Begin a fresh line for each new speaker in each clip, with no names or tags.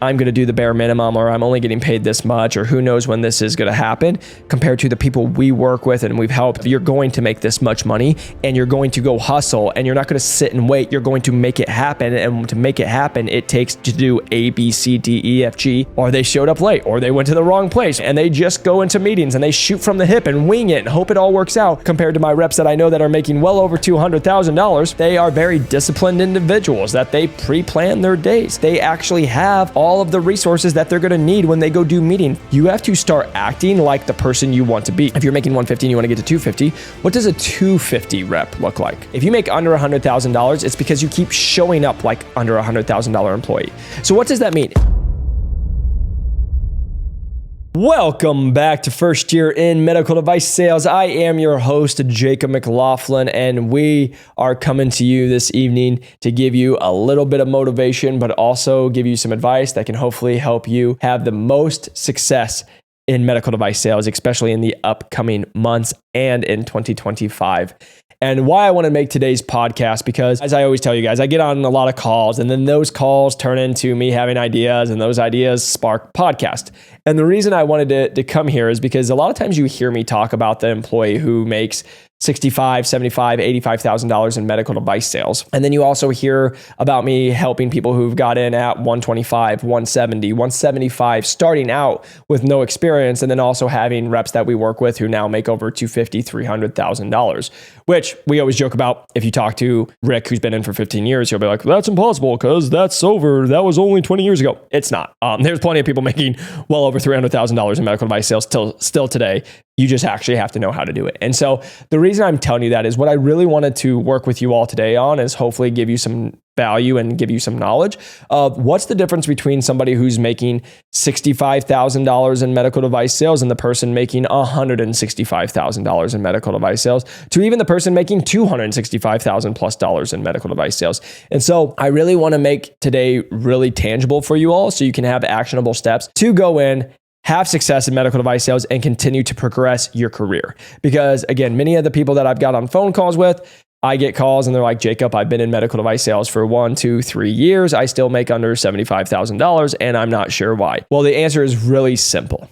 I'm going to do the bare minimum, or I'm only getting paid this much, or who knows when this is going to happen, compared to the people we work with and we've helped. You're going to make this much money, and you're going to go hustle, and you're not going to sit and wait. You're going to make it happen. And to make it happen, it takes to do A, B, C, D, E, F, G, or they showed up late, or they went to the wrong place, and they just go into meetings and they shoot from the hip and wing it and hope it all works out. Compared to my reps that I know that are making well over $200,000, they are very disciplined individuals that they pre-plan their days. They actually have all of the resources that they're going to need when they go do meeting. You have to start acting like the person you want to be. If you're making 150 and you want to get to 250, what does a 250 rep look like? If you make under $100,000, it's because you keep showing up like under $100,000 employee. So what does that mean? Welcome back to First Year in Medical Device Sales. I am your host, Jacob McLaughlin, and we are coming to you this evening to give you a little bit of motivation, but also give you some advice that can hopefully help you have the most success in medical device sales, especially in the upcoming months and in 2025. And why I want to make today's podcast, because as I always tell you guys, I get on a lot of calls, and then those calls turn into me having ideas, and those ideas spark podcast. And the reason I wanted to come here is because a lot of times you hear me talk about the employee who makes $65,000, $75,000, $85,000 in medical device sales. And then you also hear about me helping people who've got in at 125, 170, 175, starting out with no experience, and then also having reps that we work with who now make over $250,000, $300,000, which we always joke about. If you talk to Rick, who's been in for 15 years, he'll be like, that's impossible because that was only 20 years ago. It's not. There's plenty of people making well over $300,000 in medical device sales still today. You just actually have to know how to do it. And so the reason I'm telling you that is what I really wanted to work with you all today on is hopefully give you some value and give you some knowledge of what's the difference between somebody who's making $65,000 in medical device sales and the person making $165,000 in medical device sales, to even the person making $265,000 plus dollars in medical device sales. And so I really want to make today really tangible for you all so you can have actionable steps to go in, have success in medical device sales, and continue to progress your career. Because again, many of the people that I've got on phone calls with, I get calls and they're like, Jacob, I've been in medical device sales for 1, 2, 3 years. I still make under $75,000 and I'm not sure why. Well, the answer is really simple.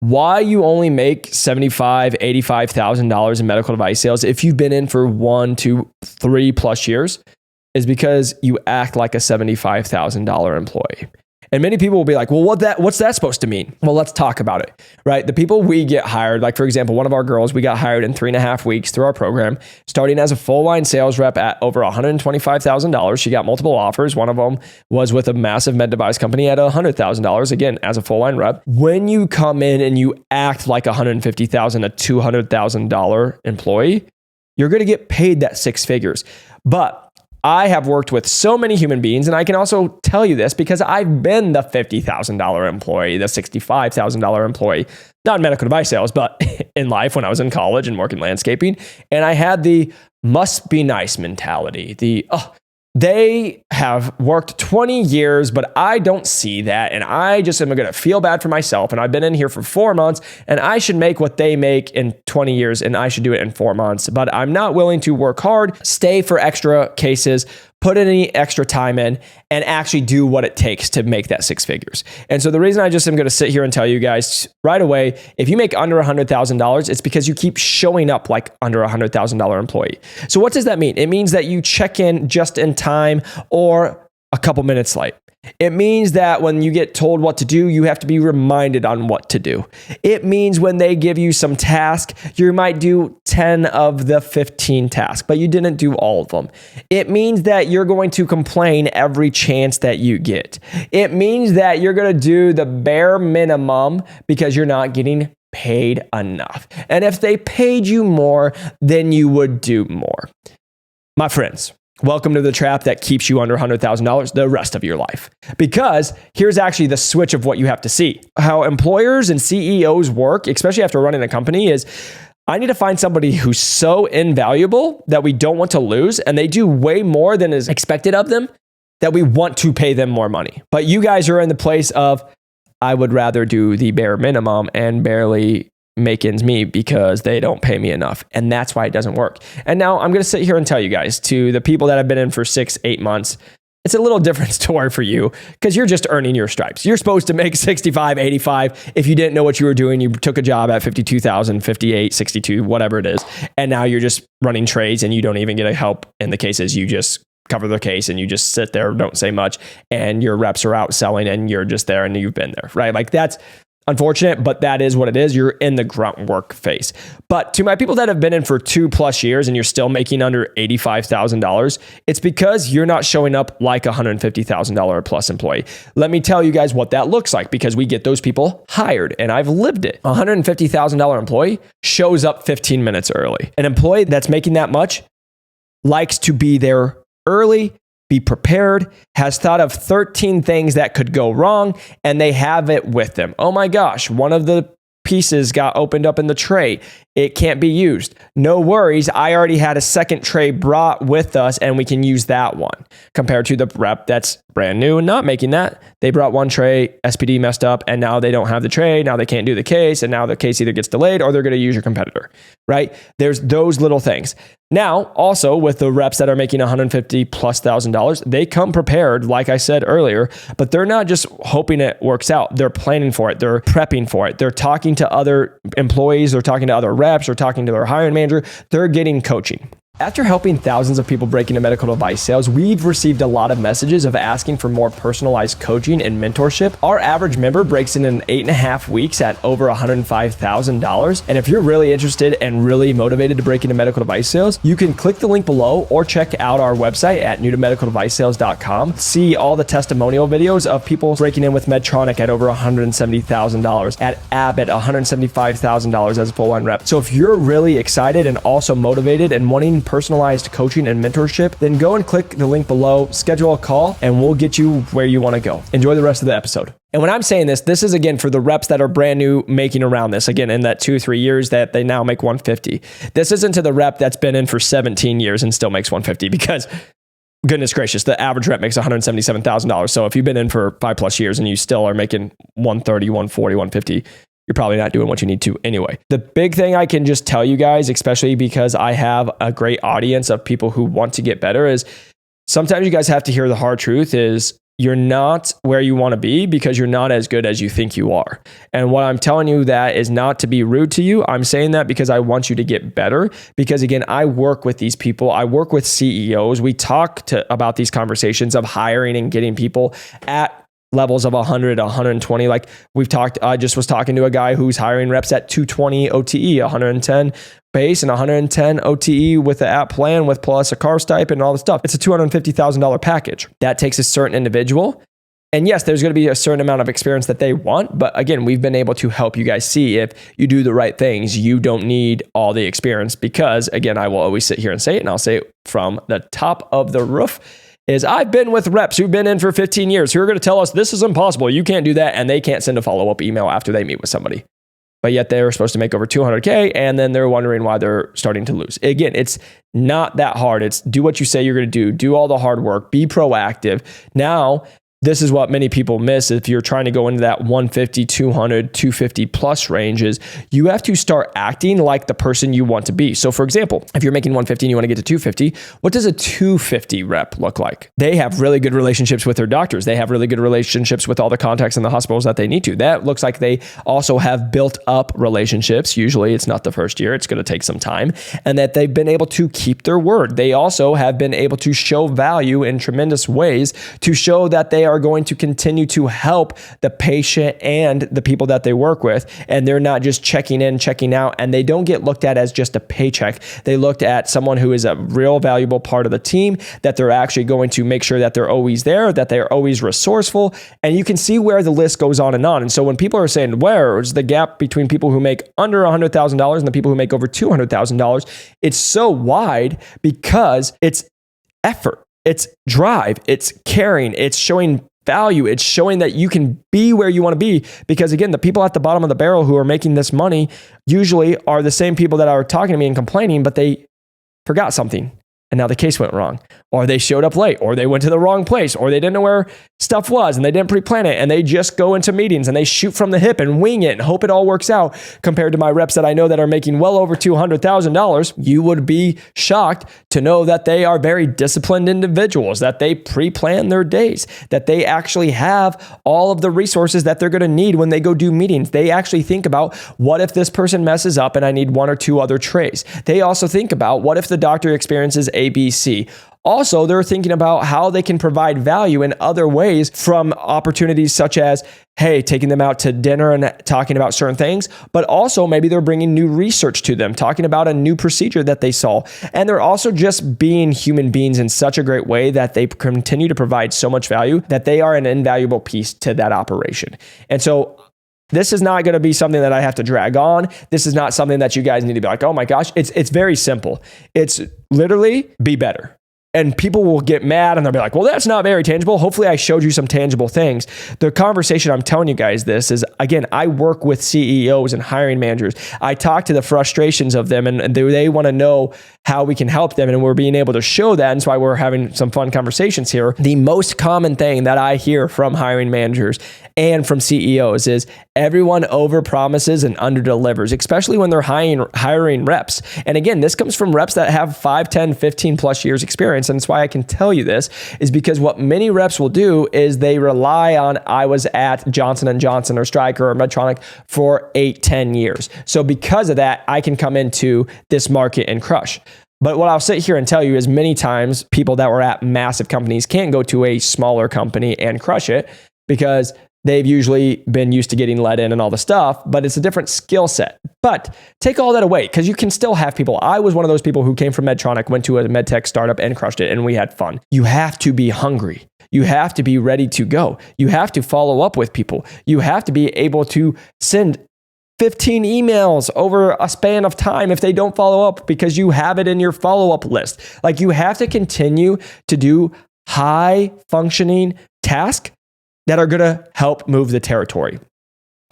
Why you only make $75,000, $85,000 in medical device sales if you've been in for 1, 2, 3 plus years is because you act like a $75,000 employee. And many people will be like, well, what's that supposed to mean? Well, let's talk about it, right? The people we get hired, like for example, one of our girls, we got hired in 3.5 weeks through our program, starting as a full line sales rep at over $125,000. She got multiple offers. One of them was with a massive med device company at $100,000, again, as a full line rep. When you come in and you act like $150,000, $200,000 employee, you're going to get paid that 6 figures. But I have worked with so many human beings, and I can also tell you this because I've been the $50,000 employee, the $65,000 employee, not in medical device sales, but in life when I was in college and working landscaping. And I had the must be nice mentality, they have worked 20 years, but I don't see that. And I just am going to feel bad for myself. And I've been in here for 4 months and I should make what they make in 20 years and I should do it in 4 months. But I'm not willing to work hard, stay for extra cases, put any extra time in, and actually do what it takes to make that 6 figures. And so the reason I just am going to sit here and tell you guys right away, if you make under $100,000, it's because you keep showing up like under $100,000 employee. So what does that mean? It means that you check in just in time or a couple minutes late. It means that when you get told what to do, you have to be reminded on what to do. It means when they give you some task, you might do 10 of the 15 tasks, but you didn't do all of them. It means that you're going to complain every chance that you get. It means that you're going to do the bare minimum because you're not getting paid enough. And if they paid you more, then you would do more. My friends, welcome to the trap that keeps you under $100,000 the rest of your life. Because here's actually the switch of what you have to see. How employers and CEOs work, especially after running a company, is I need to find somebody who's so invaluable that we don't want to lose, and they do way more than is expected of them, that we want to pay them more money. But you guys are in the place of, I would rather do the bare minimum and barely make ends meet because they don't pay me enough. And that's why it doesn't work. And now I'm going to sit here and tell you guys, to the people that have been in for 6, 8 months, it's a little different story for you because you're just earning your stripes. You're supposed to make 65, 85. If you didn't know what you were doing, you took a job at 52,000, 58, 62, whatever it is. And now you're just running trades and you don't even get a help in the cases. You just cover the case and you just sit there, don't say much, and your reps are out selling and you're just there and you've been there, right? Like that's unfortunate, but that is what it is. You're in the grunt work phase. But to my people that have been in for 2+ years and you're still making under $85,000, it's because you're not showing up like a $150,000 plus employee. Let me tell you guys what that looks like because we get those people hired and I've lived it. A $150,000 employee shows up 15 minutes early. An employee that's making that much likes to be there early, be prepared, has thought of 13 things that could go wrong, and they have it with them. Oh my gosh, one of the pieces got opened up in the tray. It can't be used. No worries. I already had a second tray brought with us and we can use that one compared to the rep that's brand new and not making that. They brought one tray, SPD messed up, and now they don't have the tray. Now they can't do the case, and now the case either gets delayed or they're going to use your competitor, right? There's those little things. Now, also with the reps that are making $150,000+, they come prepared, like I said earlier, but they're not just hoping it works out. They're planning for it. They're prepping for it. They're talking to other employees. They're talking to other reps or talking to their hiring manager. They're getting coaching. After helping thousands of people break into medical device sales, we've received a lot of messages of asking for more personalized coaching and mentorship. Our average member breaks in 8.5 weeks at over $105,000. And if you're really interested and really motivated to break into medical device sales, you can click the link below or check out our website at newtomedicaldevicesales.com. See all the testimonial videos of people breaking in with Medtronic at over $170,000, at Abbott $175,000 as a full-line rep. So if you're really excited and also motivated and wanting personalized coaching and mentorship, then go and click the link below, schedule a call, and we'll get you where you want to go. Enjoy the rest of the episode. And when I'm saying this, this is again for the reps that are brand new making around this, again, in that 2-3 years that they now make 150. This isn't to the rep that's been in for 17 years and still makes 150 because goodness gracious, the average rep makes $177,000. So if you've been in for 5+ years and you still are making 130, 140, 150, you're probably not doing what you need to anyway. The big thing I can just tell you guys, especially because I have a great audience of people who want to get better, is sometimes you guys have to hear the hard truth is you're not where you want to be because you're not as good as you think you are. And what I'm telling you that is not to be rude to you. I'm saying that because I want you to get better. Because again, I work with these people. I work with CEOs. We talk about these conversations of hiring and getting people at levels of 100, 120. Like we've talked, I just was talking to a guy who's hiring reps at 220 OTE, 110 base and 110 OTE with the app plan with plus a car stipend and all the stuff. It's a $250,000 package. That takes a certain individual. And yes, there's going to be a certain amount of experience that they want. But again, we've been able to help you guys see if you do the right things, you don't need all the experience because again, I will always sit here and say it, and I'll say it from the top of the roof. Is I've been with reps who've been in for 15 years who are going to tell us this is impossible. You can't do that. And they can't send a follow-up email after they meet with somebody. But yet they're supposed to make over 200K and then they're wondering why they're starting to lose. Again, it's not that hard. It's do what you say you're going to do all the hard work, be proactive. Now, this is what many people miss. If you're trying to go into that 150, 200, 250 plus ranges, you have to start acting like the person you want to be. So for example, if you're making 150 and you want to get to 250, what does a 250 rep look like? They have really good relationships with their doctors. They have really good relationships with all the contacts in the hospitals that they need to. That looks like they also have built up relationships. Usually it's not the first year. It's going to take some time. And that they've been able to keep their word. They also have been able to show value in tremendous ways to show that they are going to continue to help the patient and the people that they work with. And they're not just checking in, checking out, and they don't get looked at as just a paycheck. They looked at someone who is a real valuable part of the team, that they're actually going to make sure that they're always there, that they're always resourceful. And you can see where the list goes on. And so when people are saying, where's the gap between people who make under $100,000 and the people who make over $200,000? It's so wide because it's effort. It's drive, it's caring, it's showing value, it's showing that you can be where you want to be. Because again, the people at the bottom of the barrel who are making this money usually are the same people that are talking to me and complaining, but they forgot something. and now the case went wrong, or they showed up late, or they went to the wrong place, or they didn't know where stuff was and they didn't pre-plan it, and they just go into meetings and they shoot from the hip and wing it and hope it all works out, compared to my reps that I know that are making well over $200,000. You would be shocked to know that they are very disciplined individuals, that they pre-plan their days, that they actually have all of the resources that they're going to need when they go do meetings. They actually think about, what if this person messes up and I need one or two other trays? They also think about, what if the doctor experiences ABC? Also, they're thinking about how they can provide value in other ways, from opportunities such as, hey, taking them out to dinner and talking about certain things, but also maybe they're bringing new research to them, talking about a new procedure that they saw. And they're also just being human beings in such a great way that they continue to provide so much value that they are an invaluable piece to that operation. And so this is not going to be something that I have to drag on. This is not something that you guys need to be like, oh my gosh. It's very simple. It's literally be better. And people will get mad and they'll be like, well, that's not very tangible. Hopefully I showed you some tangible things. The conversation I'm telling you guys this is, again, I work with CEOs and hiring managers. I talk to the frustrations of them, and they want to know how we can help them. And we're being able to show that. And that's why we're having some fun conversations here. The most common thing that I hear from hiring managers and from CEOs is everyone overpromises and underdelivers, especially when they're hiring reps. And again, this comes from reps that have 5, 10, 15 plus years experience. And it's why I can tell you this is because what many reps will do is they rely on, I was at Johnson & Johnson or Stryker or Medtronic for 8, 10 years. So because of that, I can come into this market and crush. But what I'll sit here and tell you is many times people that were at massive companies can't go to a smaller company and crush it because they've usually been used to getting let in and all the stuff, but it's a different skill set. But take all that away, because you can still have people. I was one of those people who came from Medtronic, went to a medtech startup and crushed it, and we had fun. You have to be hungry. You have to be ready to go. You have to follow up with people. You have to be able to send 15 emails over a span of time if they don't follow up, because you have it in your follow-up list. Like, you have to continue to do high functioning tasks that are going to help move the territory,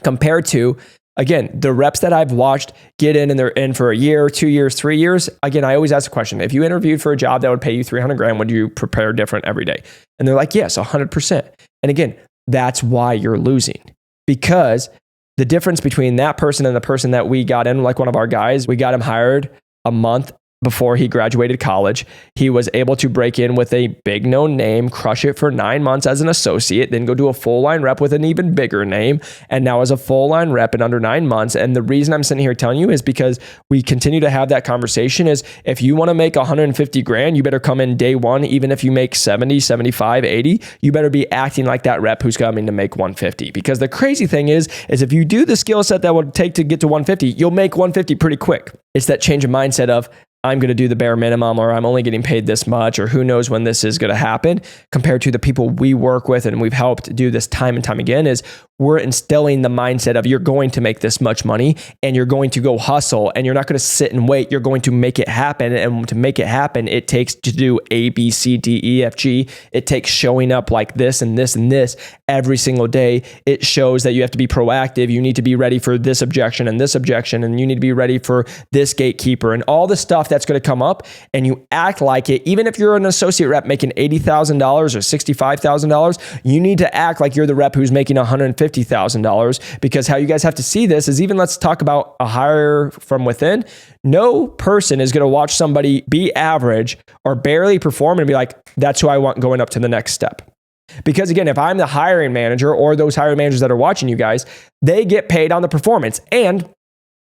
compared to, again, the reps that I've watched get in and they're in for a year, 2 years, 3 years. Again, I always ask the question, if you interviewed for a job that would pay you $300,000, would you prepare different every day? And they're like, yes, 100%. And again, that's why you're losing, because the difference between that person and the person that we got in, like one of our guys, we got him hired a month before he graduated college. He was able to break in with a big known name, crush it for 9 months as an associate, then go to a full line rep with an even bigger name, and now as a full line rep in under 9 months. And the reason I'm sitting here telling you is because we continue to have that conversation is, if you want to make 150 grand, you better come in day one. Even if you make 70, 75, 80, you better be acting like that rep who's coming to make 150. Because the crazy thing is if you do the skill set that would take to get to 150, you'll make 150 pretty quick. It's that change of mindset of, I'm going to do the bare minimum, or I'm only getting paid this much, or who knows when this is going to happen, compared to the people we work with and we've helped do this time and time again, is we're instilling the mindset of, you're going to make this much money and you're going to go hustle, and you're not going to sit and wait. You're going to make it happen. And to make it happen, it takes to do A, B, C, D, E, F, G. It takes showing up like this and this and this every single day. It shows that you have to be proactive. You need to be ready for this objection and this objection, and you need to be ready for this gatekeeper and all the stuff that's going to come up, and you act like it. Even if you're an associate rep making $80,000 or $65,000, you need to act like you're the rep who's making $150,000, because how you guys have to see this is, even let's talk about a hire from within. No person is going to watch somebody be average or barely perform and be like, that's who I want going up to the next step. Because again, if I'm the hiring manager, or those hiring managers that are watching you guys, they get paid on the performance. And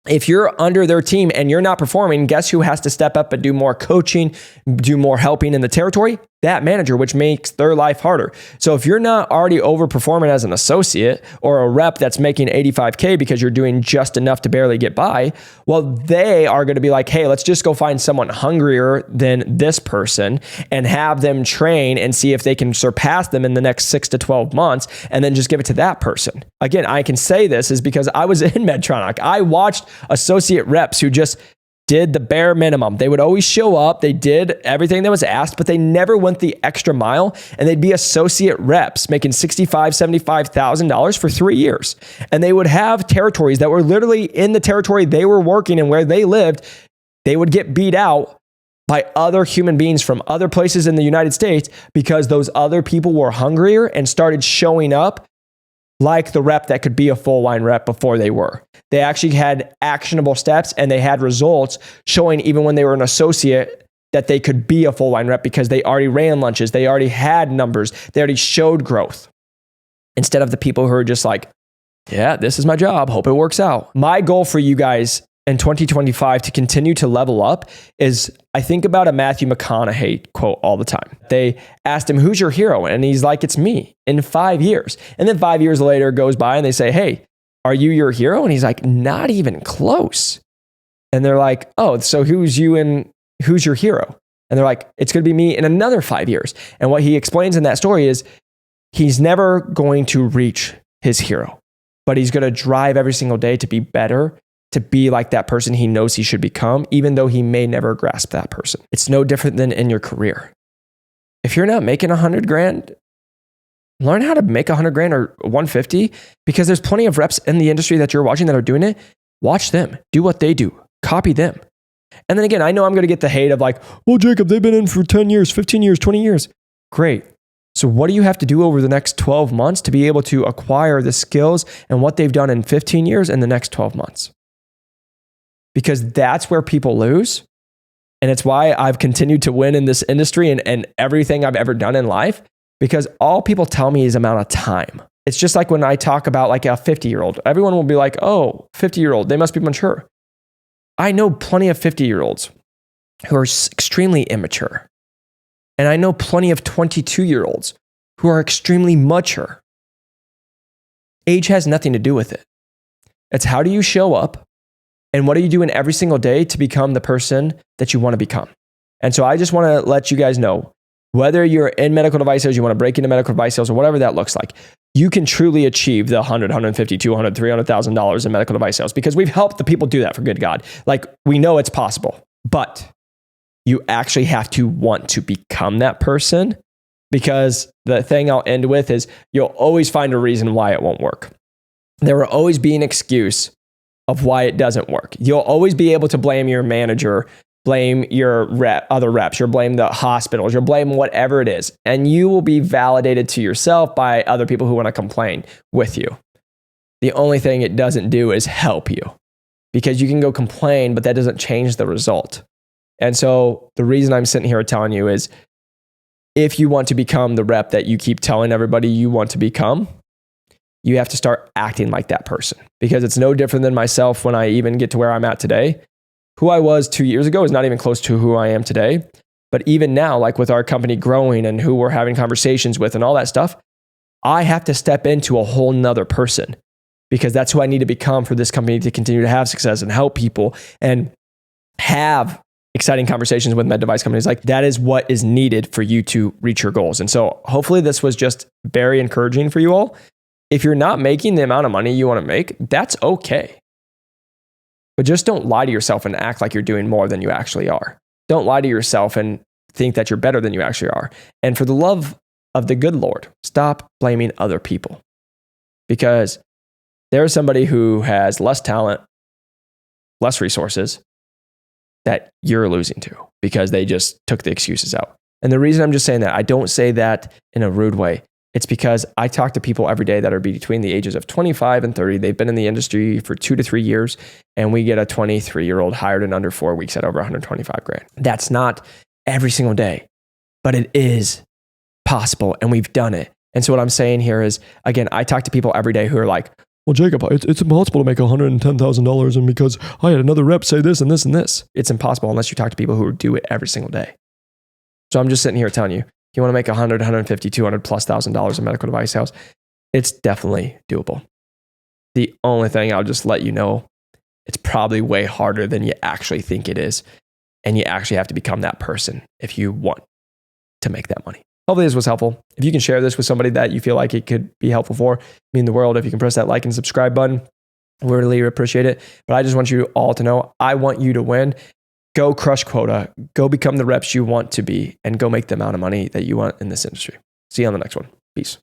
if you're under their team and you're not performing, guess who has to step up and do more coaching, do more helping in the territory? That manager, which makes their life harder. So if you're not already overperforming as an associate or a rep that's making 85K because you're doing just enough to barely get by, well, they are going to be like, hey, let's just go find someone hungrier than this person and have them train and see if they can surpass them in the next 6 to 12 months, and then just give it to that person. Again, I can say this is because I was in Medtronic. I watched associate reps who just did the bare minimum. They would always show up. They did everything that was asked, but they never went the extra mile. And they'd be associate reps making $65,000, $75,000 for 3 years. And they would have territories that were literally in the territory they were working and where they lived. They would get beat out by other human beings from other places in the United States because those other people were hungrier and started showing up like the rep that could be a full line rep before they were. They actually had actionable steps and they had results showing even when they were an associate that they could be a full line rep because they already ran lunches, they already had numbers, they already showed growth. Instead of the people who are just like, yeah, this is my job, hope it works out. My goal for you guys in 2025 to continue to level up is, I think about a Matthew McConaughey quote all the time. They asked him, who's your hero? And he's like, it's me in 5 years. And then 5 years later goes by and they say, hey, are you your hero? And he's like, not even close. And they're like, oh, so who's your hero? And they're like, it's going to be me in another 5 years. And what he explains in that story is he's never going to reach his hero, but he's going to drive every single day to be better, to be like that person he knows he should become, even though he may never grasp that person. It's no different than in your career. If you're not making 100 grand, learn how to make 100 grand or 150, because there's plenty of reps in the industry that you're watching that are doing it. Watch them, do what they do, copy them. And then again, I know I'm going to get the hate of like, well, Jacob, they've been in for 10 years, 15 years, 20 years. Great. So what do you have to do over the next 12 months to be able to acquire the skills and what they've done in 15 years in the next 12 months? Because that's where people lose. And it's why I've continued to win in this industry and everything I've ever done in life, because all people tell me is amount of time. It's just like when I talk about like a 50-year-old, everyone will be like, oh, 50-year-old, they must be mature. I know plenty of 50-year-olds who are extremely immature. And I know plenty of 22-year-olds who are extremely mature. Age has nothing to do with it. It's how do you show up and what are you doing every single day to become the person that you want to become? And so I just want to let you guys know, whether you're in medical device sales, you want to break into medical device sales or whatever that looks like, you can truly achieve the $100, $150, $200, $300,000 in medical device sales because we've helped the people do that, for good God. Like, we know it's possible, but you actually have to want to become that person, because the thing I'll end with is you'll always find a reason why it won't work. There will always be an excuse of why it doesn't work. You'll always be able to blame your manager, blame your other reps, you'll blame the hospitals, you'll blame whatever it is. And you will be validated to yourself by other people who want to complain with you. The only thing it doesn't do is help you, because you can go complain, but that doesn't change the result. And so the reason I'm sitting here telling you is, if you want to become the rep that you keep telling everybody you want to become, you have to start acting like that person, because it's no different than myself when I even get to where I'm at today. Who I was 2 years ago is not even close to who I am today. But even now, like with our company growing and who we're having conversations with and all that stuff, I have to step into a whole nother person, because that's who I need to become for this company to continue to have success and help people and have exciting conversations with med device companies. Like, that is what is needed for you to reach your goals. And so hopefully this was just very encouraging for you all. If you're not making the amount of money you want to make, that's okay. But just don't lie to yourself and act like you're doing more than you actually are. Don't lie to yourself and think that you're better than you actually are. And for the love of the good Lord, stop blaming other people, because there's somebody who has less talent, less resources that you're losing to because they just took the excuses out. And the reason I'm just saying that, I don't say that in a rude way. It's because I talk to people every day that are between the ages of 25 and 30. They've been in the industry for 2 to 3 years, and we get a 23-year-old hired in under 4 weeks at over 125 grand. That's not every single day, but it is possible, and we've done it. And so what I'm saying here is, again, I talk to people every day who are like, well, Jacob, it's impossible to make $110,000, and because I had another rep say this and this and this. It's impossible unless you talk to people who do it every single day. So I'm just sitting here telling you, if you want to make $100, $150, $200,000+ in medical device sales, it's definitely doable. The only thing I'll just let you know, it's probably way harder than you actually think it is. And you actually have to become that person if you want to make that money. Hopefully this was helpful. If you can share this with somebody that you feel like it could be helpful for, mean the world. If you can press that like and subscribe button, we really appreciate it. But I just want you all to know, I want you to win. Go crush quota, go become the reps you want to be, and go make the amount of money that you want in this industry. See you on the next one. Peace.